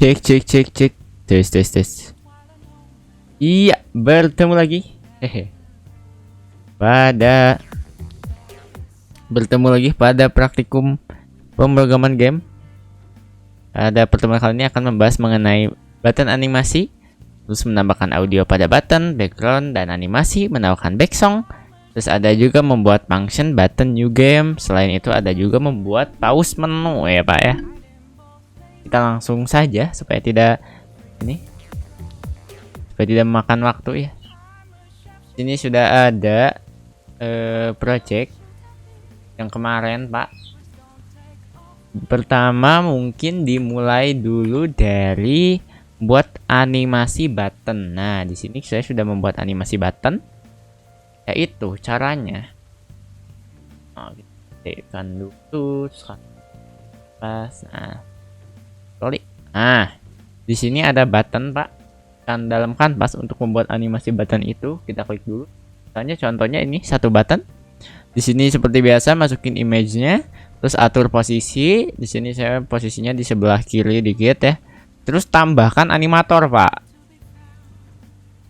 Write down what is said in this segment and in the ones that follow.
Cek cek cek cek. Tes tes tes. Iya, bertemu lagi. Hehe. Bertemu lagi pada praktikum pemrograman game. Pada pertemuan kali ini akan membahas mengenai button animasi, terus menambahkan audio pada button, background, dan animasi, menambahkan backsong. Terus ada juga membuat function button new game. Selain itu ada juga membuat pause menu ya Pak ya. Kita langsung saja supaya tidak memakan waktu ya. Sini sudah ada project yang kemarin Pak. Pertama mungkin dimulai dulu dari buat animasi button. Nah, di sini saya sudah membuat animasi button. Yaitu caranya. Tekan dulu pas. Nah, di sini ada button Pak. Dan dalam kanvas untuk membuat animasi button itu kita klik dulu. Contohnya ini satu button. Di sini seperti biasa masukin image-nya. Terus atur posisi, di sini saya posisinya di sebelah kiri dikit ya. Terus tambahkan animator, Pak.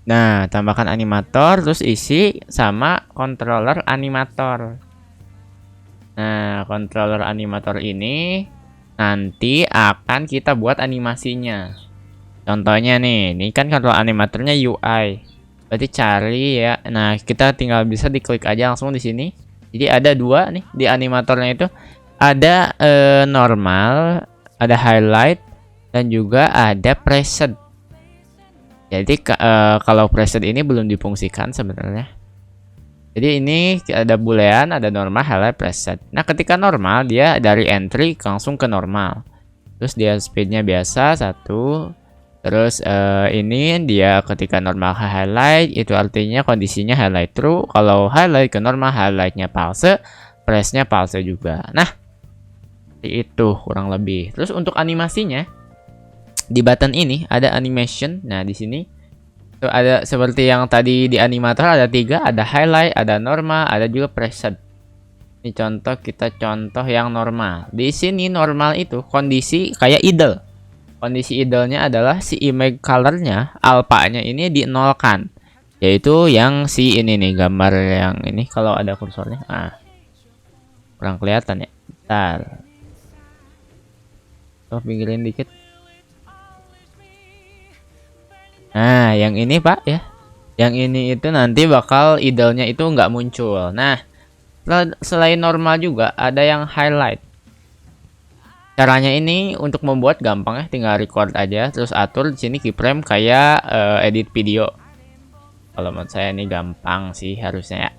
Nah, tambahkan animator, terus isi sama controller animator. Nah, controller animator ini nanti akan kita buat animasinya. Contohnya nih, ini kan controller animatornya UI. Berarti cari ya. Nah, kita tinggal bisa diklik aja langsung di sini. Jadi ada dua nih di animatornya itu. Ada normal, ada highlight, dan juga ada preset. Jadi kalau preset ini belum difungsikan sebenarnya. Jadi ini ada boolean, ada normal, highlight, preset. Nah ketika normal dia dari entry langsung ke normal. Terus dia speednya biasa 1. Terus ini dia ketika normal highlight itu artinya kondisinya highlight true. Kalau highlight ke normal, highlightnya false, pressnya false juga. Nah itu kurang lebih. Terus untuk animasinya di button ini ada animation. Nah di sini tuh ada seperti yang tadi di animator ada 3, ada highlight, ada normal, ada juga preset. Ini contoh, kita contoh yang normal. Di sini normal itu kondisi kayak idle. Kondisi idle-nya adalah si image color-nya, alpha-nya ini dinolkan. Yaitu yang si ini nih, gambar yang ini kalau ada kursornya. Kurang kelihatan ya. Bentar. Pinggirin dikit. Nah, yang ini Pak ya. Yang ini itu nanti bakal idle-nya itu nggak muncul. Nah, selain normal juga ada yang highlight. Caranya ini untuk membuat gampang ya, tinggal record aja, terus atur di sini keyframe kayak edit video. Kalau menurut saya ini gampang sih harusnya ya.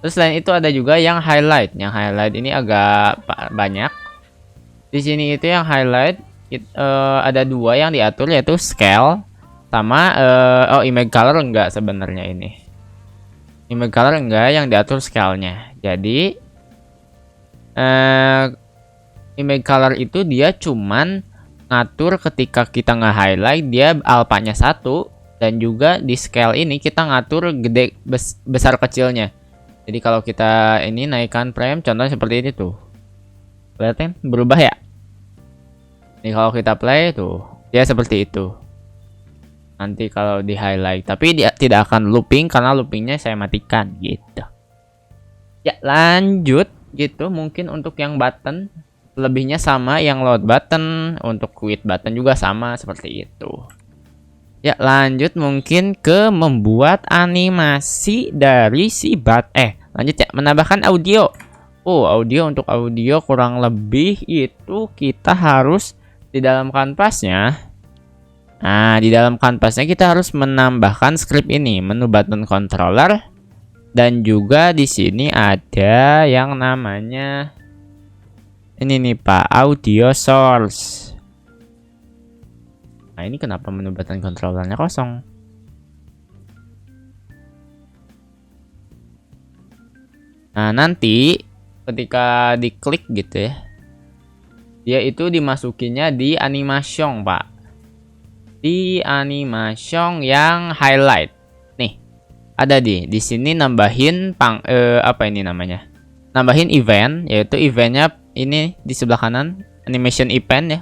Terus selain itu ada juga yang highlight. Yang highlight ini agak banyak. Di sini itu yang highlight ada 2 yang diatur yaitu scale sama image color enggak sebenarnya ini. Image color enggak, yang diatur scale-nya. Jadi image color itu dia cuman ngatur ketika kita nge-highlight dia alpha-nya 1 dan juga di scale ini kita ngatur gede besar kecilnya. Jadi kalau kita ini naikkan frame contohnya seperti ini tuh. Kelihatan berubah ya? Ini kalau kita play tuh dia seperti itu. Nanti kalau di highlight, tapi dia tidak akan looping karena loopingnya saya matikan gitu. Ya lanjut gitu. Mungkin untuk yang button lebihnya sama, yang load button, untuk quit button juga sama seperti itu. Ya lanjut mungkin ke membuat animasi dari si lanjut ya, menambahkan audio. Audio, untuk audio kurang lebih itu kita harus di dalam kanvasnya. Nah, di dalam kanvasnya kita harus menambahkan script ini, menu button controller, dan juga di sini ada yang namanya ini nih Pak, audio source. Nah, ini kenapa menu button controllernya kosong? Nah, nanti ketika diklik gitu ya, dia itu dimasukinnya di animation Pak. Di animation yang highlight. Nih, ada di sini nambahin apa ini namanya? Nambahin event, yaitu eventnya ini di sebelah kanan, animation event ya.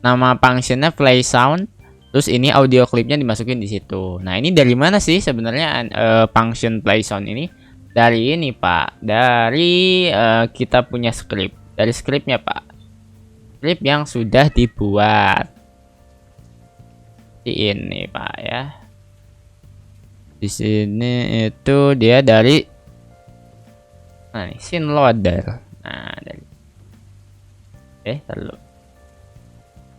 Nama functionnya play sound. Terus ini audio klipnya dimasukin di situ. Nah, ini dari mana sih sebenarnya function play sound ini? Dari ini, Pak. Dari kita punya script. Dari scriptnya, Pak. Script yang sudah dibuat. Ini, Pak ya. Di sini itu dia dari scene loader. Nah, dari terlalu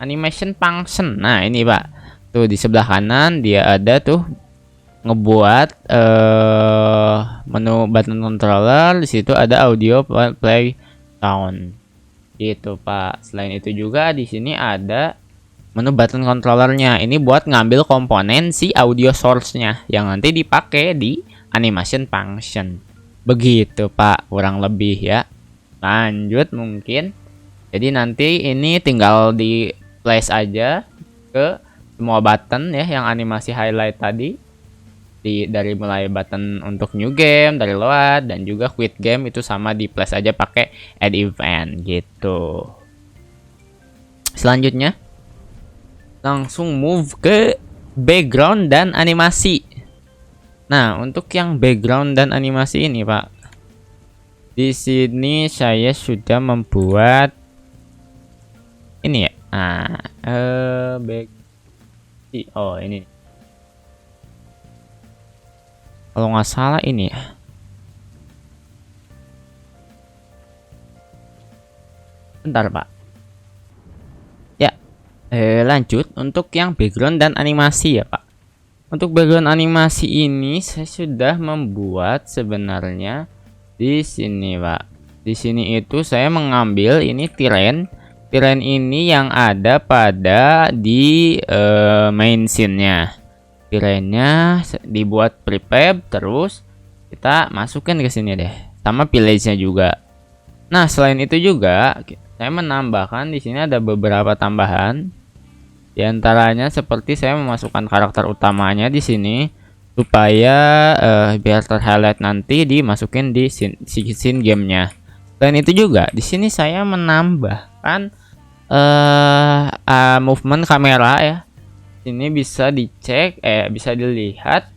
animation function. Nah, ini, Pak. Tuh di sebelah kanan dia ada tuh ngebuat menu button controller. Di situ ada audio play sound. Gitu, Pak. Selain itu juga di sini ada menu button controllernya. Ini buat ngambil komponen si audio source-nya yang nanti dipakai di animation function. Begitu, Pak, kurang lebih ya. Lanjut mungkin. Jadi nanti ini tinggal di place aja ke semua button ya yang animasi highlight tadi. Dari mulai button untuk new game, dari load, dan juga quit game itu sama di place aja pakai add event gitu. Selanjutnya langsung move ke background dan animasi. Nah, untuk yang background dan animasi ini, Pak, di sini saya sudah membuat ini ya. Ini. Kalau nggak salah ini ya. Bentar, Pak. Ya, lanjut untuk yang background dan animasi ya, Pak. Untuk background animasi ini saya sudah membuat sebenarnya di sini, Pak. Di sini itu saya mengambil ini tiren ini yang ada pada di main scene-nya. Tirennya dibuat prefab, terus kita masukkan ke sini deh, sama village-nya juga. Nah, selain itu juga saya menambahkan di sini ada beberapa tambahan. Di antaranya seperti saya memasukkan karakter utamanya di sini supaya biar terhighlight nanti dimasukin di scene gamenya. Selain itu juga di sini saya menambahkan movement kamera ya. Ini bisa dicek, bisa dilihat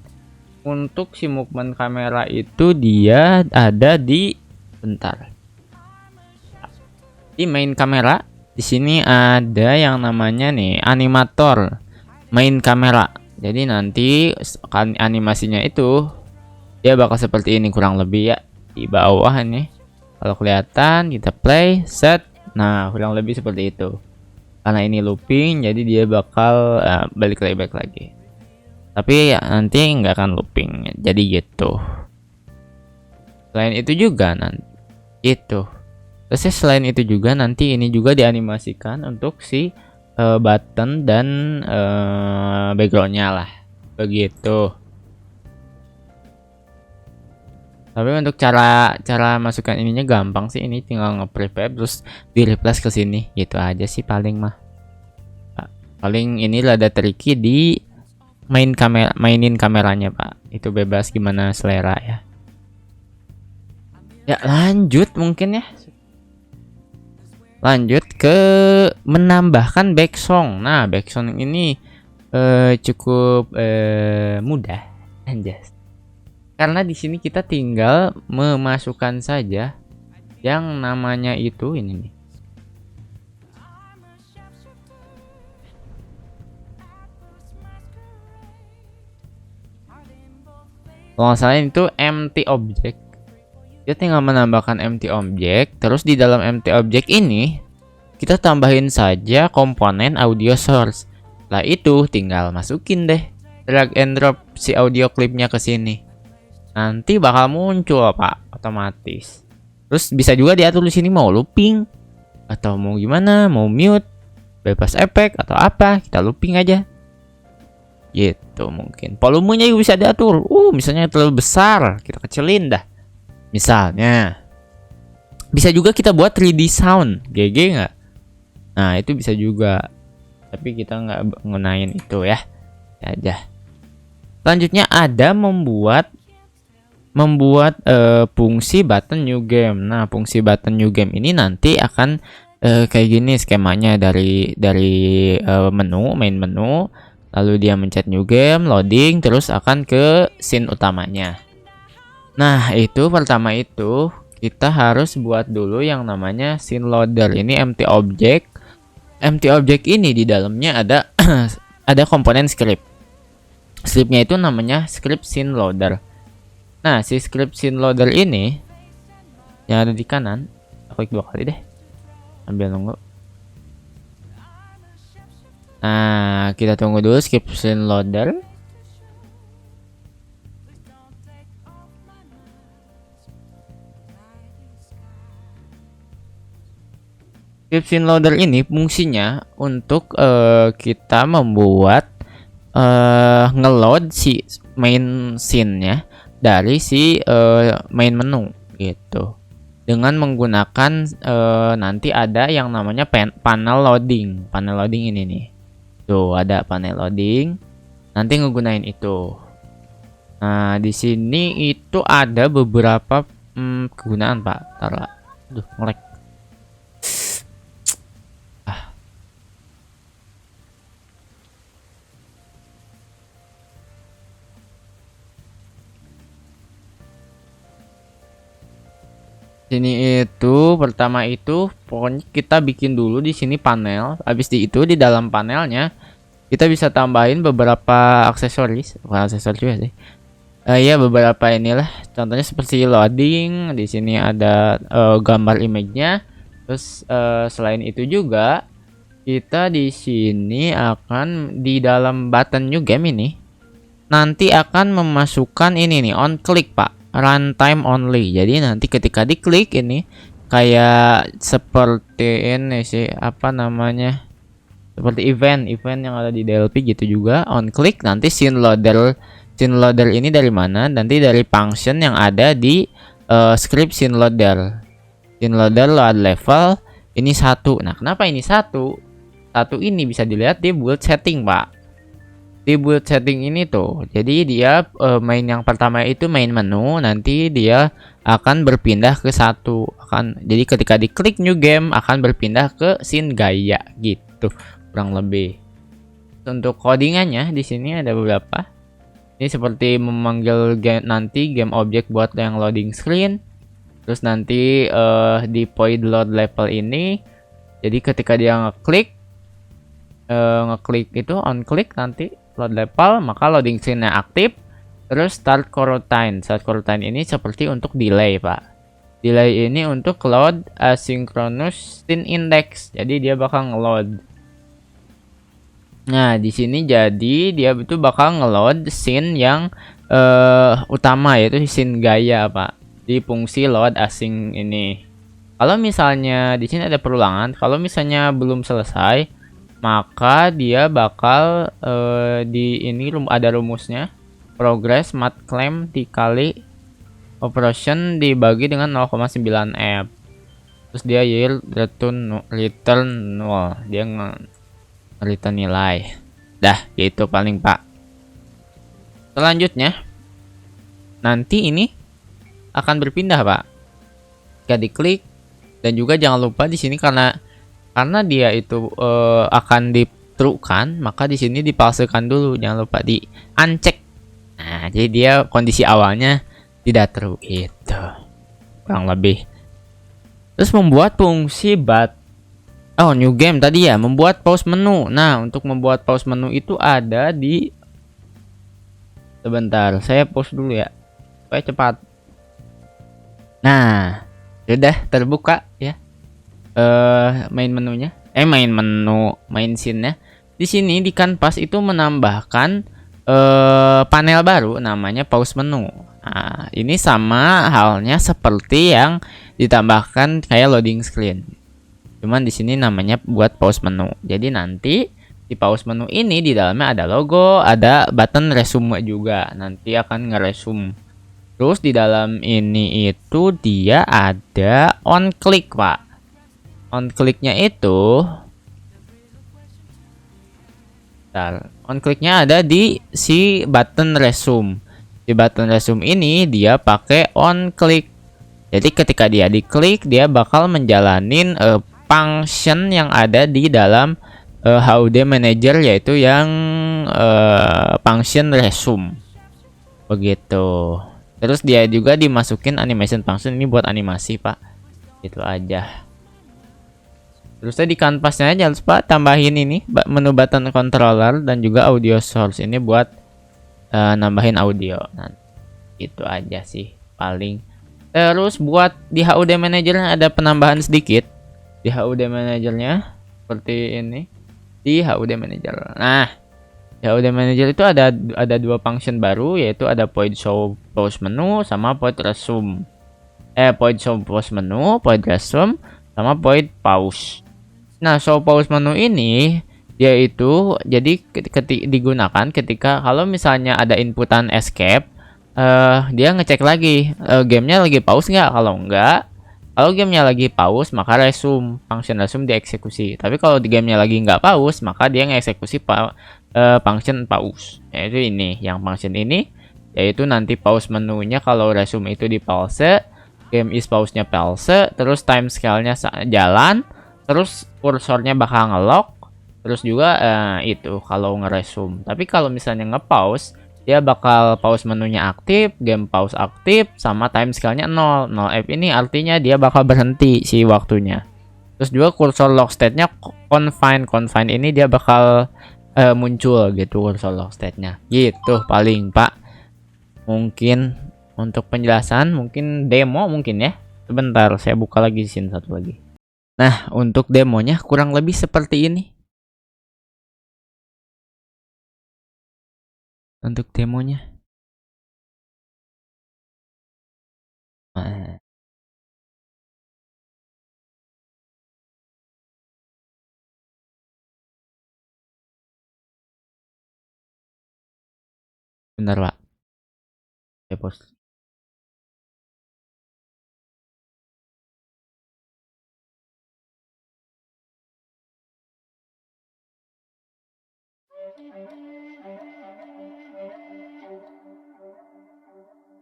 untuk si movement kamera itu dia ada di di main kamera. Di sini ada yang namanya nih animator main kamera. Jadi nanti animasinya itu dia bakal seperti ini kurang lebih ya, di bawah ini. Kalau kelihatan kita play set. Nah, kurang lebih seperti itu. Karena ini looping, jadi dia bakal balik lagi. Tapi ya, nanti nggak akan looping, jadi gitu. Selain itu juga nanti itu. Terus selain itu juga nanti ini juga dianimasikan untuk si button dan backgroundnya lah, begitu. Tapi untuk cara masukkan ininya gampang sih, ini tinggal nge-prefab terus di replace ke sini, gitu aja sih paling mah. Paling ini rada tricky di mainin kameranya, Pak. Itu bebas gimana selera ya. Ya, lanjut mungkin ya. Lanjut ke menambahkan back song. Nah, back song ini cukup mudah, anjas. Karena di sini kita tinggal memasukkan saja yang namanya itu ini nih. Kalau nggak salah itu empty object. Dia tinggal menambahkan empty object. Terus di dalam empty object ini kita tambahin saja komponen audio source. Setelah itu tinggal masukin deh, drag and drop si audio clipnya ke sini. Nanti bakal muncul, Pak, otomatis. Terus bisa juga diatur di sini mau looping atau mau gimana, mau mute, bebas efek atau apa, kita looping aja. Gitu mungkin. Volumenya juga bisa diatur. Misalnya terlalu besar, kita kecilin dah. Misalnya. Bisa juga kita buat 3D sound, GG nggak? Nah, itu bisa juga. Tapi kita nggak gunain itu ya. Aja. Selanjutnya ada membuat fungsi button new game. Nah, fungsi button new game ini nanti akan kayak gini skemanya dari main menu, lalu dia mencet new game, loading, terus akan ke scene utamanya. Nah, itu pertama itu kita harus buat dulu yang namanya scene loader. Ini empty object. Empty object ini di dalamnya ada ada komponen script. Scriptnya itu namanya script scene loader. Nah, si script scene loader ini yang ada di kanan, klik 2 kali deh. Ambil nunggu. Nah, kita tunggu dulu script scene loader. Script scene loader ini fungsinya untuk kita membuat ngeload si main scene-nya dari si main menu gitu. Dengan menggunakan nanti ada yang namanya panel loading. Panel loading ini nih. Tuh, ada panel loading. Nanti ngegunain itu. Nah, di sini itu ada beberapa kegunaan, Pak. Taruh. Aduh, ngelag. Sini itu pertama itu pokoknya kita bikin dulu di sini panel. Habis itu di dalam panelnya kita bisa tambahin beberapa aksesoris, bukan aksesoris juga sih. Ya beberapa inilah. Contohnya seperti loading. Di sini ada gambar image-nya. Terus selain itu juga kita di sini akan di dalam button new game ini nanti akan memasukkan ini nih on click, Pak. Runtime only. Jadi nanti ketika diklik ini kayak seperti ini sih, apa namanya? Seperti event yang ada di DLP gitu juga. On click nanti scene loader ini dari mana? Nanti dari function yang ada di script scene loader. Scene loader load level ini 1. Nah, kenapa ini 1? 1 ini bisa dilihat di build setting, Pak. Di build setting ini tuh, jadi dia main yang pertama itu main menu, nanti dia akan berpindah ke 1, jadi ketika diklik new game akan berpindah ke scene gaya gitu kurang lebih. Untuk codingannya di sini ada beberapa. Ini seperti memanggil nanti game object buat yang loading screen, terus nanti di point load level ini, jadi ketika dia ngeklik itu on click nanti load level, maka loading screen-nya aktif. Terus start coroutine. Start coroutine ini seperti untuk delay, Pak. Delay ini untuk load asynchronous scene index. Jadi dia bakal ngeload. Nah, di sini jadi dia itu bakal ngeload scene yang utama, yaitu scene gaya, Pak. Di fungsi load async ini. Kalau misalnya di sini ada perulangan, kalau misalnya belum selesai, maka dia bakal di ini ada rumusnya, progress mat claim dikali operation dibagi dengan 0,9 f. Terus dia yield return 0. Dia return nilai. Dah, gitu paling, Pak. Selanjutnya nanti ini akan berpindah, Pak. Jika diklik, dan juga jangan lupa di sini karena dia itu akan ditrukan, maka di sini dipalsukan dulu, jangan lupa di uncheck. Nah, jadi dia kondisi awalnya tidak true itu kurang lebih. Terus membuat fungsi new game tadi ya, membuat pause menu. Nah, untuk membuat pause menu itu ada di sebentar, saya pause dulu ya supaya cepat. Nah, sudah terbuka ya. Main menunya, main scene-nya. Di sini di kanvas itu menambahkan panel baru namanya pause menu. Nah, ini sama halnya seperti yang ditambahkan kayak loading screen. Cuman di sini namanya buat pause menu. Jadi nanti di pause menu ini di dalamnya ada logo, ada button resume juga. Nanti akan ngeresume. Terus di dalam ini itu dia ada on click, Pak. On click-nya itu on click-nya ada di si button resume. Di button resume ini dia pakai on click. Jadi ketika dia diklik, dia bakal menjalanin function yang ada di dalam HUD Manager, yaitu yang function resume. Begitu. Terus dia juga dimasukin animation function ini buat animasi, Pak. Itu aja. Terus di kanvasnya jangan lupa tambahin ini menu button controller dan juga audio source ini buat nambahin audio. Nah, itu aja sih paling. Terus buat di HUD Manager ada penambahan sedikit. Di HUD Managernya seperti ini. Di HUD Manager. Nah, di HUD Manager itu ada dua function baru, yaitu ada point show pause menu sama point resume. Point show pause menu, point resume sama point pause. Nah, show pause menu ini dia itu jadi digunakan ketika kalau misalnya ada inputan escape, dia ngecek lagi gamenya lagi pause nggak. Kalau gamenya lagi pause, maka resume, function resume dieksekusi. Tapi kalau di gamenya lagi nggak pause, maka dia ngeksekusi function pause. Yaitu ini, yang function ini, yaitu nanti pause menunya kalau resume itu di pause, game is pause-nya pause, terus time scale-nya jalan, terus kursornya bakal nge-lock, terus juga itu kalau nge-resume. Tapi kalau misalnya nge-pause, dia bakal pause menunya aktif, game pause aktif, sama time scale-nya 0. 0 F ini artinya dia bakal berhenti si waktunya. Terus juga kursor lock state-nya confine. Confine ini dia bakal muncul gitu kursor lock state-nya. Gitu paling, Pak. Mungkin untuk penjelasan, mungkin demo mungkin ya. Sebentar, saya buka lagi scene satu lagi. Nah, untuk demonya kurang lebih seperti ini. Untuk demonya. Nah. Benar, Pak. Saya post.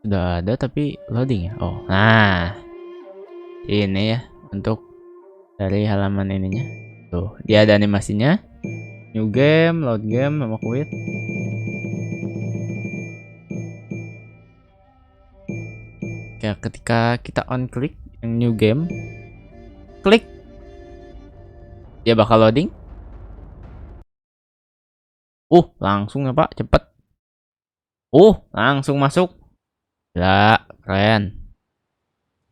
Sudah ada tapi loading ya. Oh, nah. Ini ya untuk dari halaman ininya. Tuh, dia ada animasinya. New game, load game, sama quit. Ya, ketika kita on klik yang new game, klik, dia bakal loading. Langsung ya, Pak, cepet. Langsung masuk. Ya, keren.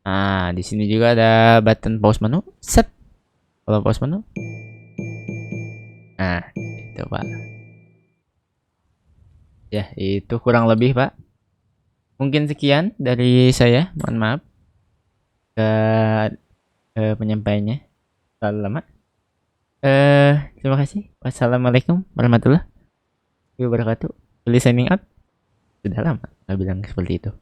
Nah, di sini juga ada button pause menu. Set. Kalau pause menu. Nah, itu, Pak. Ya, itu kurang lebih, Pak. Mungkin sekian dari saya. Mohon maaf ke penyampaiannya terlalu lama. Terima kasih. Wassalamualaikum warahmatullahi wabarakatuh. Please signing out. Sudah lama nggak bilang seperti itu.